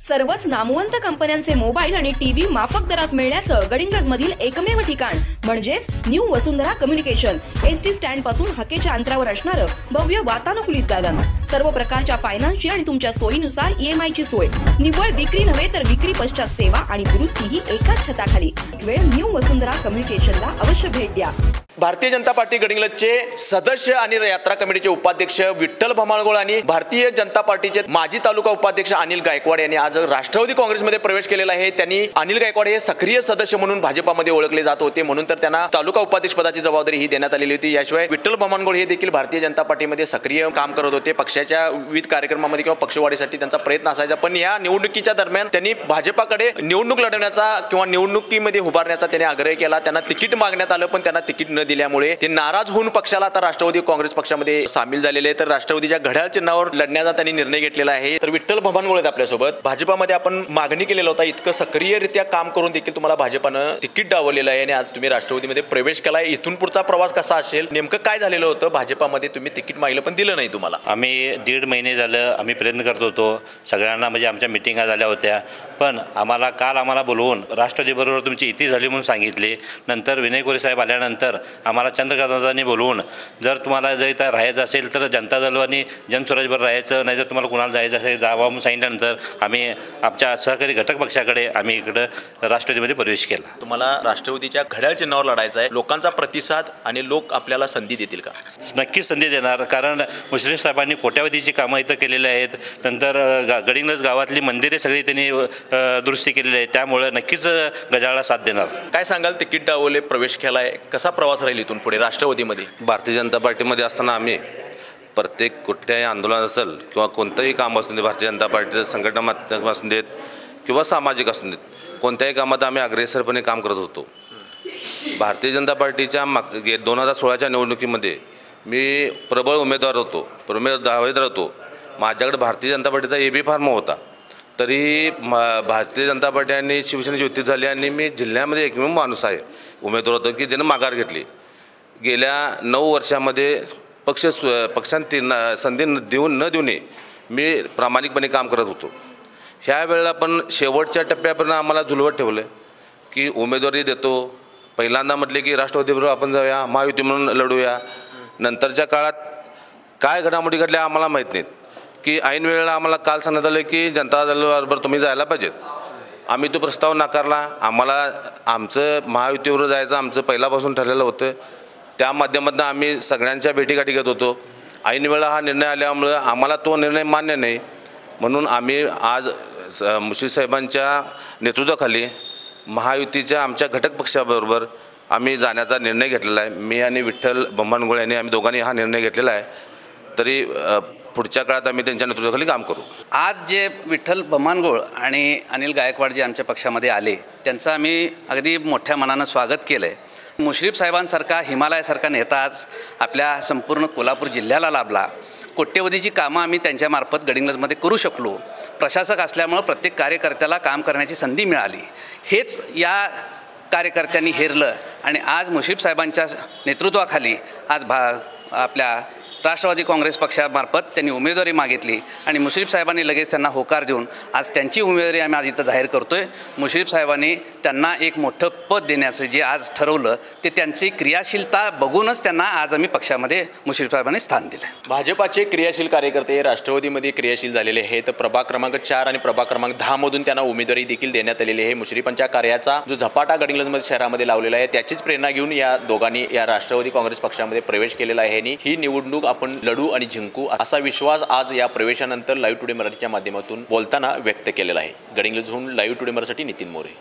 सर्वच नामवंत कंपन्यांचे मोबाईल आणि टीव्ही माफक दरात मिळण्याचं गडिंग्लज मधील एकमेव ठिकाण म्हणजेच न्यू वसुंधरा कम्युनिकेशन। एसटी स्टँड पासून हाकेच्या अंतरावर असणारं भव्य वातानुकूलित दालन। सर्व प्रकारच्या फायनान्सची आणि तुमच्या सोयीनुसार EMI ची सोय। निव्वळ विक्री नव्हे तर विक्री पश्चात सेवा आणि दुरुस्ती ही एकाच छताखाली। वेळ न्यू वसुंधरा कम्युनिकेशनला अवश्य भेट द्या। भारतीय जनता पार्टी गडिंग्लजचे सदस्य आणि यात्रा कमिटीचे उपाध्यक्ष विठ्ठल भमाळगोळ आणि भारतीय जनता पार्टीचे माजी तालुका उपाध्यक्ष अनिल गायकवाड यांनी आज राष्ट्रवादी काँग्रेसमध्ये प्रवेश केलेला आहे। त्यांनी अनिल गायकवाड हे सक्रिय सदस्य म्हणून भाजपामध्ये ओळखले जात होते, म्हणून तर त्यांना तालुका उपाध्यक्ष पदाची जबाबदारी ही देण्यात आलेली होती। याशिवाय विठ्ठल भमाळगोळ हे देखील भारतीय जनता पार्टीमध्ये सक्रिय काम करत होते। पक्षाच्या विविध कार्यक्रमामध्ये किंवा पक्षवाढीसाठी त्यांचा प्रयत्न असायचा, पण या निवडणुकीच्या दरम्यान त्यांनी भाजपाकडे निवडणूक लढवण्याचा किंवा निवडणुकीमध्ये उभारण्याचा त्यांनी आग्रह केला। त्यांना तिकीट मागण्यात आलं, पण त्यांना तिकीट न दिल्यामुळे ते नाराज होऊन पक्षाला आता राष्ट्रवादी काँग्रेस पक्षामध्ये सामील झालेले आहेत। तर राष्ट्रवादीच्या घड्याळ चिन्हावर लढण्याचा त्यांनी निर्णय घेतलेला आहे। तर विठ्ठल भमाळगोळ आहेत आपल्यासोबत। भाजपामध्ये आपण मागणी केलेला होता, इतकं सक्रियरित्या काम करून देखील तुम्हाला भाजपानं तिकीट डावलेलं आहे आणि आज तुम्ही राष्ट्रवादीमध्ये प्रवेश केलाय। इथून पुढचा प्रवास कसा असेल, नेमकं काय झालेलं होतं? भाजपामध्ये तुम्ही तिकीट मागलं पण दिलं नाही तुम्हाला। आम्ही 1.5 महिने झालं आम्ही प्रयत्न करत होतो, सगळ्यांना म्हणजे आमच्या मिटिंगा झाल्या होत्या, पण काल आम्हाला बोलवून राष्ट्रवादीबरोबर तुमची युती झाली म्हणून सांगितले। नंतर विनय कोरे साहेब आल्यानंतर आम्हाला चंद्रकांतदादांनी बोलवून जर तुम्हाला जर इथं राहायचं असेल तर जनता दल आणि जनस्वराजबरोबर राहायचं, नाही जर तुम्हाला कुणाला जायचं असेल जावा म्हणून सांगितल्यानंतर आम्ही आमच्या सहकारी घटक पक्षाकडे आम्ही इकडं राष्ट्रवादीमध्ये प्रवेश केला। तुम्हाला राष्ट्रवादीच्या घड्याळ चिन्हावर लढायचं आहे। लोकांचा प्रतिसाद आणि लोक आपल्याला संधी देतील का? नक्कीच संधी देणार, कारण मुश्रीफ साहेबांनी कोट्यावधीची कामं इथं केलेली आहेत। नंतर गडिंग्लज गावातली मंदिरे सगळी त्यांनी दुरुस्ती केलेली आहे, त्यामुळे नक्कीच घड्याळाला साथ देणार। काय सांगाल? तिकीट डावले, प्रवेश केलाय, कसा प्रवास राहील इथून पुढे राष्ट्रवादीमध्ये? भारतीय जनता पार्टीमध्ये असताना आम्ही प्रत्येक कुठल्याही आंदोलन असेल किंवा कोणतंही काम असू दे, भारतीय जनता पार्टीचं संघटना माध्यम असू देत किंवा सामाजिक असू देत, कोणत्याही कामात आम्ही अग्रेसरपणे काम करत होतो। भारतीय जनता पार्टीच्या 2016च्या निवडणुकीमध्ये मी प्रबळ उमेदवार होतो, दावेदार होतो। माझ्याकडे भारतीय जनता पार्टीचा AB फॉर्म होता, तरी भारतीय जनता पार्टी आणि शिवसेनेची युती झाली आणि मी जिल्ह्यामध्ये एकमेव माणूस आहे उमेदवार होतो की ज्यानं माघार घेतली। गेल्या 9 वर्षामध्ये पक्षांती संधी न देऊन मी प्रामाणिकपणे काम करत होतो। ह्या वेळेला पण शेवटच्या टप्प्यापर्यंत आम्हाला झुलवत ठेवलं की उमेदवारी देतो। पहिल्यांदा म्हटले की राष्ट्रवादीबरोबर आपण जाऊया, महायुती म्हणून लढूया। नंतरच्या काळात काय घडामोडी घडल्या आम्हाला माहीत नाहीत, की ऐन वेळेला आम्हाला काल सांगण्यात आलं की जनता दलाबरोबर तुम्ही जायला पाहिजेत। आम्ही तो प्रस्ताव नाकारला। आम्हाला आमचं महायुतीवर जायचं आमचं पहिल्यापासून ठरलेलं होतं, त्या माध्यमातून आम्ही सगळ्यांच्या भेटीगाठी घेत होतो। ऐन वेळेला हा निर्णय आल्यामुळं आम्हाला तो निर्णय मान्य नाही, म्हणून आम्ही आज मुश्रीफ साहेबांच्या नेतृत्वाखाली महायुतीच्या आमच्या घटक पक्षाबरोबर आम्ही जाण्याचा निर्णय घेतलेला आहे। मी आणि विठ्ठल भमाळगोळ यांनी आम्ही दोघांनी हा निर्णय घेतलेला आहे, तरी पुढच्या काळात आम्ही त्यांच्या नेतृत्वाखाली काम करू। आज जे विठ्ठल भमाळगोळ आणि अनिल गायकवाड जे आमच्या पक्षामध्ये आले त्यांचं आम्ही अगदी मोठ्या मनानं स्वागत केलं आहे। मुश्रीफ साहेबांसारखा हिमालयासारखा नेता आज आपल्या संपूर्ण कोल्हापूर जिल्ह्याला लाभला। कोट्यवधीची कामं आम्ही त्यांच्यामार्फत गडिंग्लजमध्ये करू शकलो। प्रशासक असल्यामुळं प्रत्येक कार्यकर्त्याला काम करण्याची संधी मिळाली। हेच या कार्यकर्त्यांनी हेरलं आणि आज मुश्रीफ साहेबांच्या नेतृत्वाखाली आज आपल्या राष्ट्रवादी काँग्रेस पक्षामार्फत त्यांनी उमेदवारी मागितली आणि मुश्रीफ साहेबांनी लगेच त्यांना होकार देऊन आज त्यांची उमेदवारी आम्ही आज इथं जाहीर करतोय। मुश्रीफ साहेबांनी त्यांना एक मोठं पद देण्याचं जे आज ठरवलं ते त्यांची क्रियाशीलता बघूनच त्यांना आज आम्ही पक्षामध्ये मुश्रीफ साहेबांनी स्थान दिलं। भाजपाचे क्रियाशील कार्यकर्ते राष्ट्रवादीमध्ये क्रियाशील झालेले आहेत। प्रभाग क्रमांक 4 आणि प्रभाग क्रमांक 10 मधून त्यांना उमेदवारी देखील देण्यात आलेली आहे। मुश्रीफांच्या कार्याचा जो झपाटा गडिंग्लज शहरामध्ये लावलेला आहे त्याचीच प्रेरणा घेऊन या दोघांनी या राष्ट्रवादी काँग्रेस पक्षामध्ये प्रवेश केलेला आहे आणि ही निवडणूक आपण लढू आणि जिंकू असा विश्वास आज या प्रवेशानंतर लाईव्ह टुडे मराठीच्या माध्यमातून बोलताना व्यक्त केलेला आहे। गडिंग्लजहून लाईव्ह टुडे मराठीसाठी नितीन मोरे।